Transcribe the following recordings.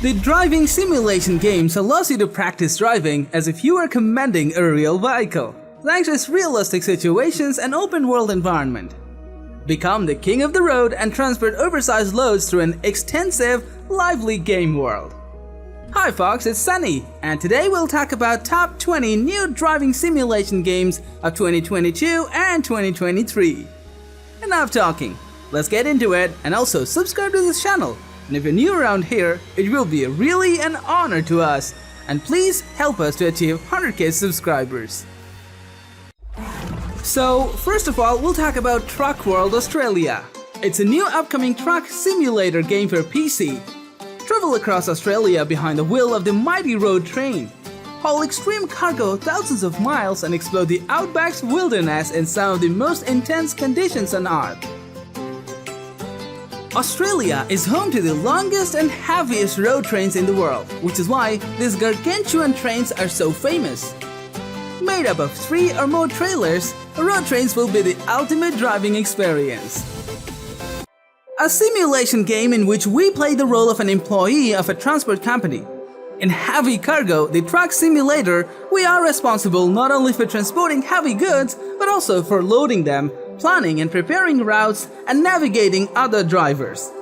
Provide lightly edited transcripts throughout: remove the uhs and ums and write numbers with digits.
The driving simulation games allows you to practice driving as if you were commanding a real vehicle, thanks to its realistic situations and open-world environment. Become the king of the road and transport oversized loads through an extensive, lively game world. Hi folks, it's Sunny, and today we'll talk about top 20 new driving simulation games of 2022 and 2023. Enough talking, let's get into it, and also subscribe to this channel. And if you're new around here, it will be really an honor to us, and please help us to achieve 100k subscribers. So, first of all, we'll talk about Truck World Australia. It's a new upcoming truck simulator game for PC. Travel across Australia behind the wheel of the mighty road train. Haul extreme cargo thousands of miles and explore the outback's wilderness in some of the most intense conditions on Earth. Australia is home to the longest and heaviest road trains in the world, which is why these gargantuan trains are so famous. Made up of 3 or more trailers, road trains will be the ultimate driving experience. A simulation game in which we play the role of an employee of a transport company. In Heavy Cargo, the truck simulator, we are responsible not only for transporting heavy goods, but also for loading them, planning and preparing routes, and navigating other drivers.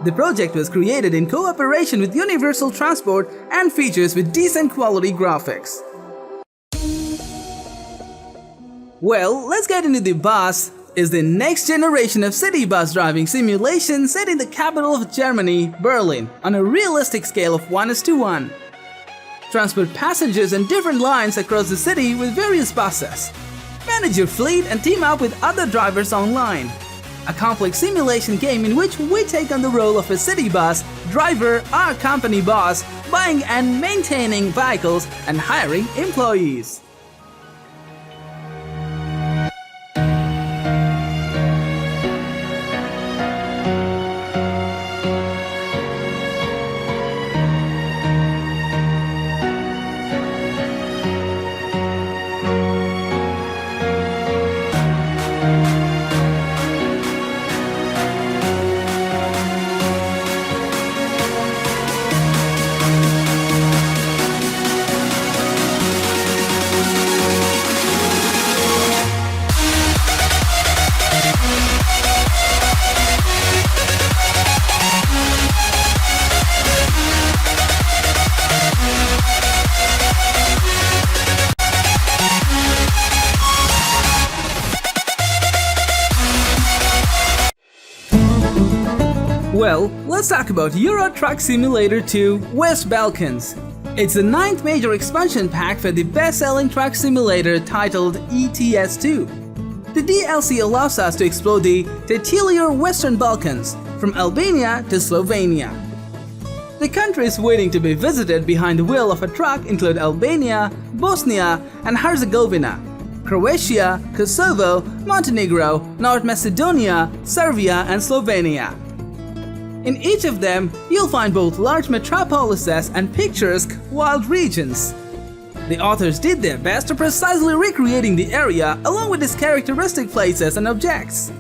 The project was created in cooperation with Universal Transport and features with decent quality graphics. Well, let's get into the bus. Is the next generation of city bus driving simulation set in the capital of Germany, Berlin, on a realistic scale of 1:1. Transport passengers in different lines across the city with various buses. Manage your fleet and team up with other drivers online. A complex simulation game in which we take on the role of a city bus driver, our company boss, buying and maintaining vehicles and hiring employees. Well, let's talk about Euro Truck Simulator 2 West Balkans. It's the 9th major expansion pack for the best-selling truck simulator titled ETS2. The DLC allows us to explore the titular Western Balkans, from Albania to Slovenia. The countries waiting to be visited behind the wheel of a truck include Albania, Bosnia and Herzegovina, Croatia, Kosovo, Montenegro, North Macedonia, Serbia and Slovenia. In each of them, you'll find both large metropolises and picturesque wild regions. The authors did their best to precisely recreating the area along with its characteristic places and objects.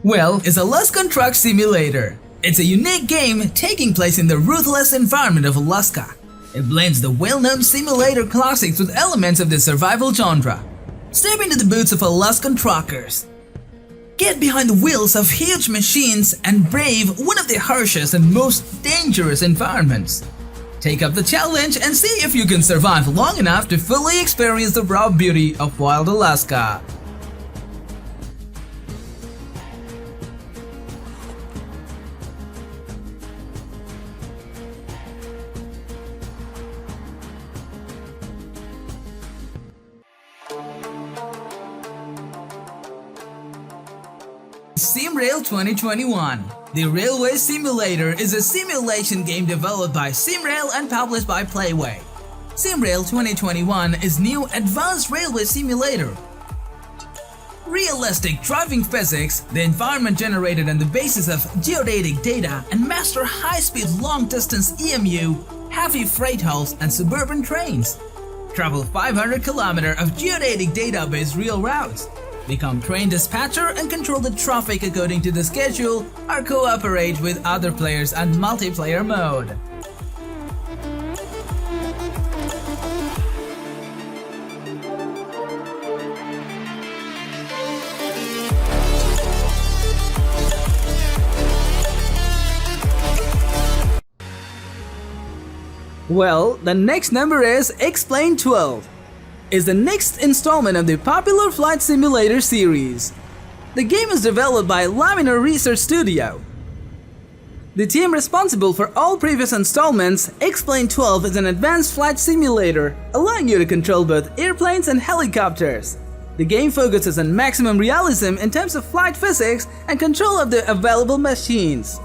Well, it's Alaskan Truck Simulator. It's a unique game taking place in the ruthless environment of Alaska. It blends the well-known simulator classics with elements of the survival genre. Step into the boots of Alaskan truckers. Get behind the wheels of huge machines and brave one of the harshest and most dangerous environments. Take up the challenge and see if you can survive long enough to fully experience the raw beauty of wild Alaska. SimRail 2021. The Railway Simulator is a simulation game developed by SimRail and published by Playway. SimRail 2021 is new advanced railway simulator. Realistic driving physics, the environment generated on the basis of geodetic data, and master high-speed long-distance EMU heavy freight hulls, and suburban trains. Travel 500 km of geodatic database real routes. Become train dispatcher and control the traffic according to the schedule, or cooperate with other players and multiplayer mode. Well, the next number is Explain 12. Is the next installment of the popular flight simulator series. The game is developed by Laminar Research Studio. The team responsible for all previous installments, Explain 12 is an advanced flight simulator, allowing you to control both airplanes and helicopters. The game focuses on maximum realism in terms of flight physics and control of the available machines.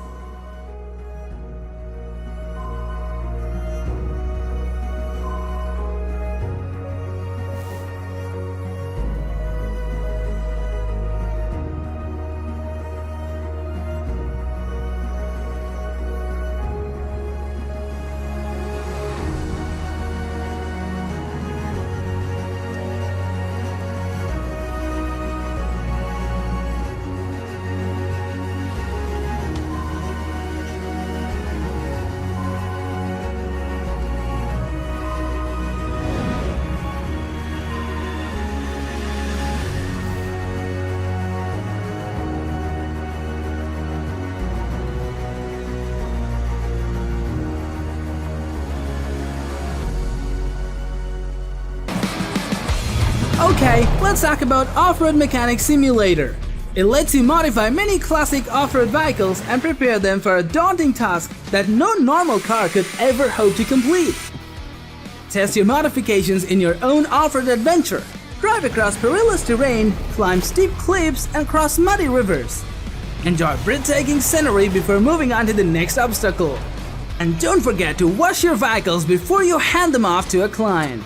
Okay, let's talk about Off-Road Mechanic Simulator. It lets you modify many classic off-road vehicles and prepare them for a daunting task that no normal car could ever hope to complete. Test your modifications in your own off-road adventure. Drive across perilous terrain, climb steep cliffs, and cross muddy rivers. Enjoy breathtaking scenery before moving on to the next obstacle. And don't forget to wash your vehicles before you hand them off to a client.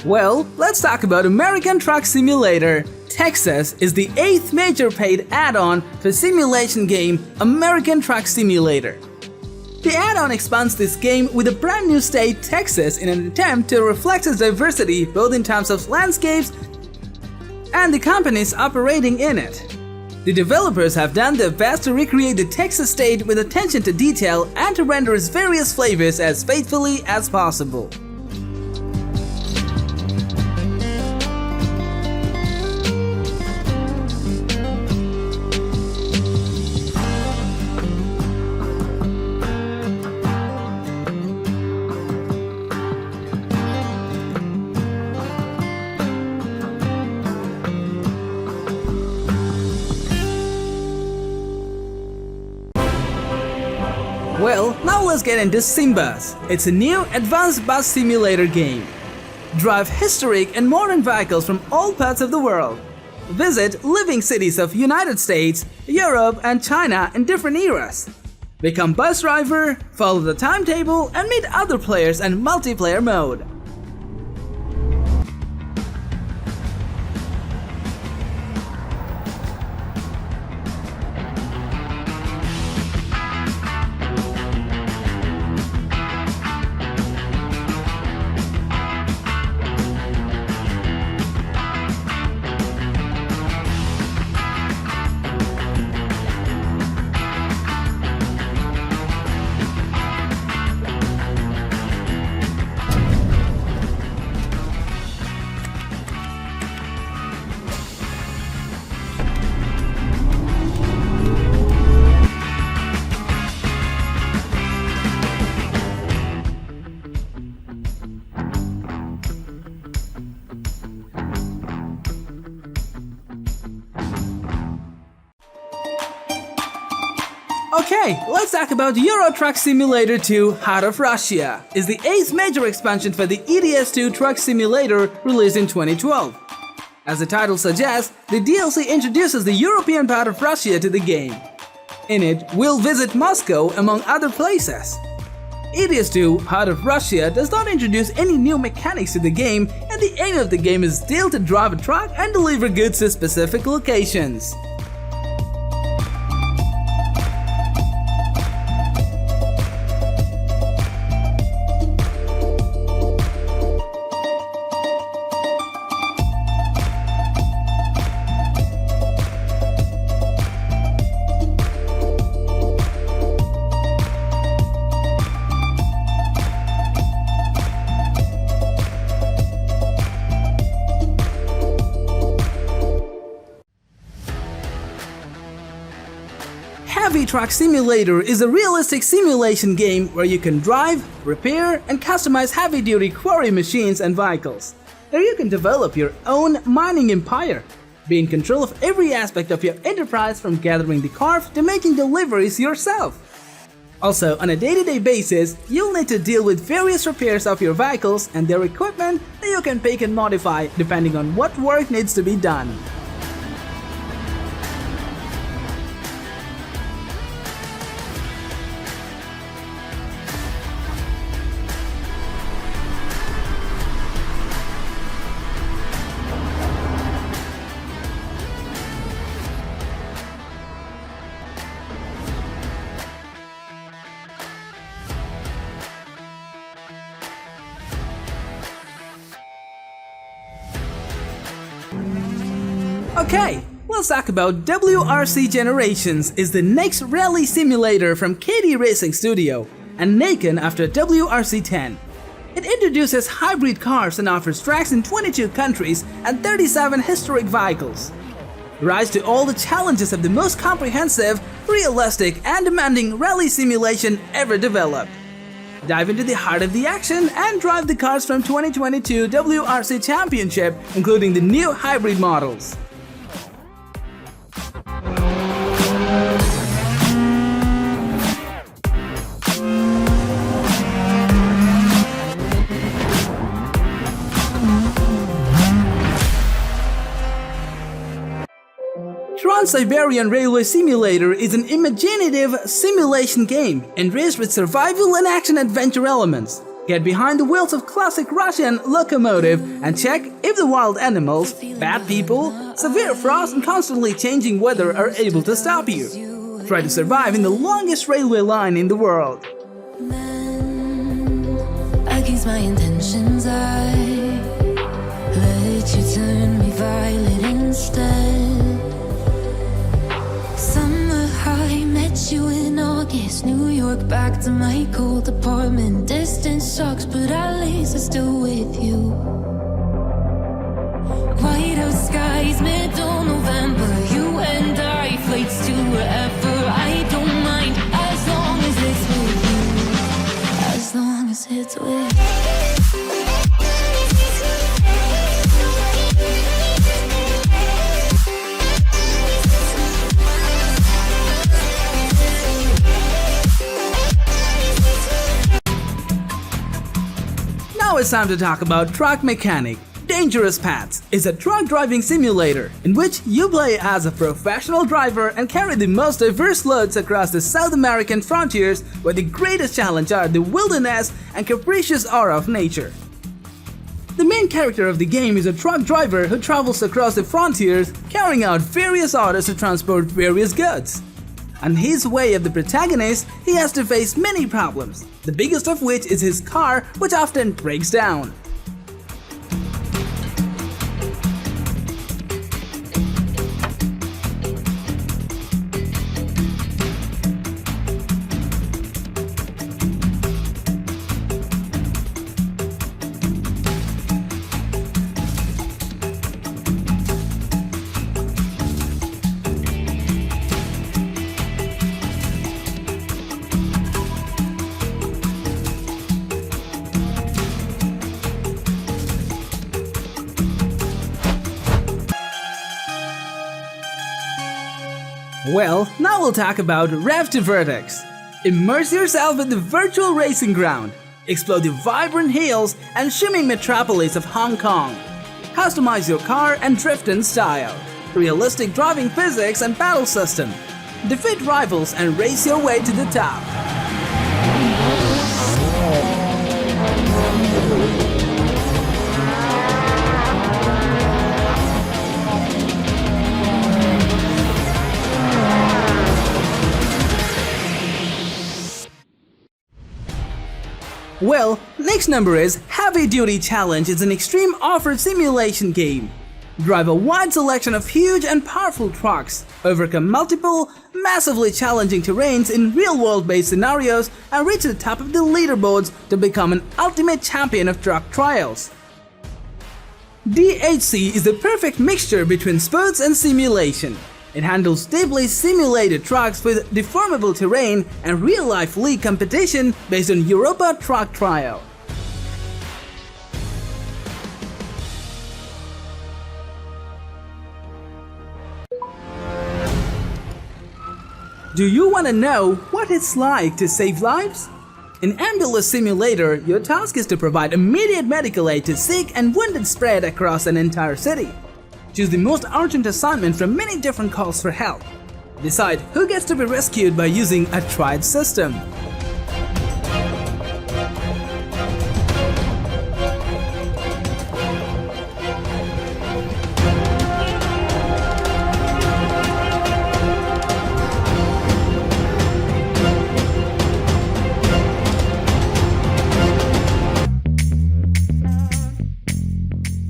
Well, let's talk about American Truck Simulator. Texas is the 8th major paid add-on for simulation game American Truck Simulator. The add-on expands this game with a brand new state, Texas, in an attempt to reflect its diversity both in terms of landscapes and the companies operating in it. The developers have done their best to recreate the Texas state with attention to detail and to render its various flavors as faithfully as possible. Well, now let's get into SimBus. It's a new advanced bus simulator game. Drive historic and modern vehicles from all parts of the world. Visit living cities of United States, Europe, and China in different eras. Become bus driver, follow the timetable, and meet other players in multiplayer mode. Okay, let's talk about Euro Truck Simulator 2 Heart of Russia. It's the 8th major expansion for the ETS2 Truck Simulator released in 2012. As the title suggests, the DLC introduces the European part of Russia to the game. In it, we'll visit Moscow among other places. ETS2, Part of Russia, does not introduce any new mechanics to the game, and the aim of the game is still to drive a truck and deliver goods to specific locations. Heavy Truck Simulator is a realistic simulation game where you can drive, repair, and customize heavy-duty quarry machines and vehicles. There you can develop your own mining empire, be in control of every aspect of your enterprise from gathering the carve to making deliveries yourself. Also, on a day-to-day basis, you'll need to deal with various repairs of your vehicles and their equipment that you can pick and modify depending on what work needs to be done. Okay, let's talk about WRC Generations is the next rally simulator from KD Racing Studio and taken after WRC 10. It introduces hybrid cars and offers tracks in 22 countries and 37 historic vehicles. Rise to all the challenges of the most comprehensive, realistic and demanding rally simulation ever developed. Dive into the heart of the action and drive the cars from 2022 WRC Championship, including the new hybrid models. Trans-Siberian Railway Simulator is an imaginative simulation game enriched with survival and action-adventure elements. Get behind the wheels of classic Russian locomotive and check if the wild animals, bad people, severe frost and constantly changing weather are able to stop you. Try to survive in the longest railway line in the world. Against my intentions, I let you turn me violet instead. Summer high, met you in August. New York, back to my cold apartment. Distance sucks, but at least I'm still with you. Whiteout skies, middle November. You and I, flights to wherever. I don't mind, as long as it's with you. As long as it's with you. Now it's time to talk about Truck Mechanic. Dangerous Paths is a truck driving simulator in which you play as a professional driver and carry the most diverse loads across the South American frontiers, where the greatest challenge are the wilderness and capricious aura of nature. The main character of the game is a truck driver who travels across the frontiers carrying out various orders to transport various goods. On his way of the protagonist, he has to face many problems, the biggest of which is his car, which often breaks down. Well, now we'll talk about Rev to Vertex. Immerse yourself in the virtual racing ground. Explore the vibrant hills and shimmering metropolis of Hong Kong. Customize your car and drift in style. Realistic driving physics and battle system. Defeat rivals and race your way to the top. Well, next number is Heavy Duty Challenge. It's an extreme off-road simulation game. Drive a wide selection of huge and powerful trucks, overcome multiple, massively challenging terrains in real-world based scenarios, and reach the top of the leaderboards to become an ultimate champion of truck trials. DHC is the perfect mixture between sports and simulation. It handles deeply simulated trucks with deformable terrain and real-life league competition based on Europa Truck Trial. Do you want to know what it's like to save lives? In Ambulance Simulator, your task is to provide immediate medical aid to sick and wounded spread across an entire city. Choose the most urgent assignment from many different calls for help. Decide who gets to be rescued by using a tried system.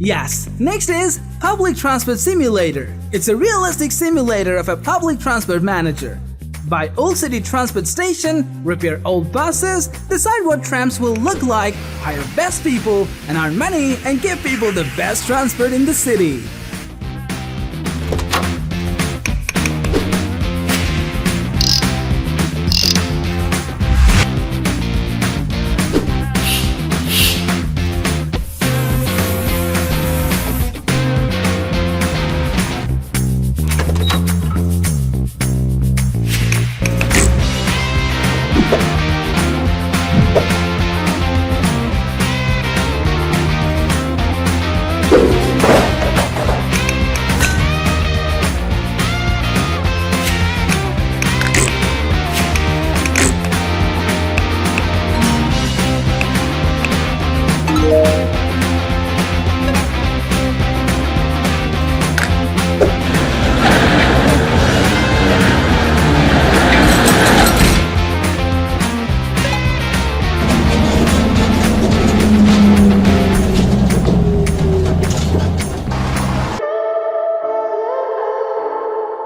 Yes, next is Public Transport Simulator. It's a realistic simulator of a public transport manager. Buy old city transport station, repair old buses, decide what trams will look like, hire best people, and earn money and give people the best transport in the city.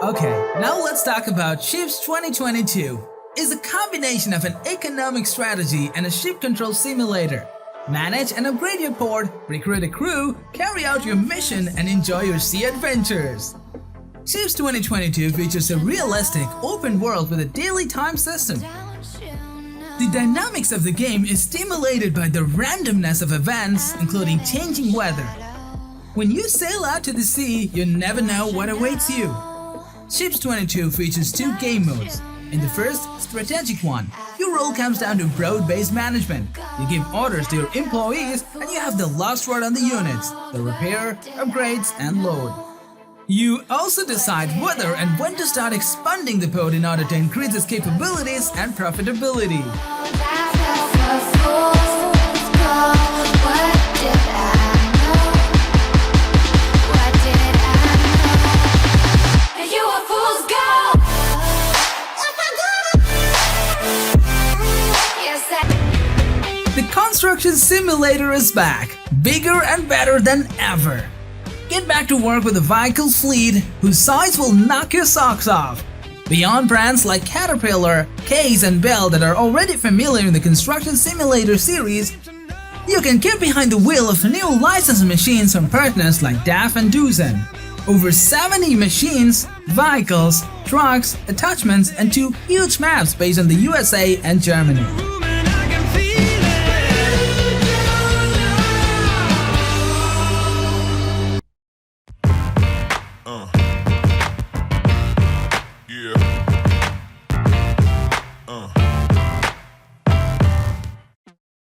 Okay, now let's talk about Ships 2022. It's a combination of an economic strategy and a ship control simulator. Manage and upgrade your port, recruit a crew, carry out your mission, and enjoy your sea adventures. Ships 2022 features a realistic, open world with a daily time system. The dynamics of the game is stimulated by the randomness of events, including changing weather. When you sail out to the sea, you never know what awaits you. Ships 22 features two game modes. In the first, strategic one, your role comes down to broad-based management. You give orders to your employees and you have the last word on the units, the repair, upgrades, and load. You also decide whether and when to start expanding the port in order to increase its capabilities and profitability. The construction simulator is back, bigger and better than ever. Get back to work with a vehicle fleet whose size will knock your socks off. Beyond brands like Caterpillar, Case and Bell that are already familiar in the construction simulator series, you can get behind the wheel of new licensed machines from partners like DAF and Doosan. Over 70 machines, vehicles, trucks, attachments, and 2 huge maps based on the USA and Germany.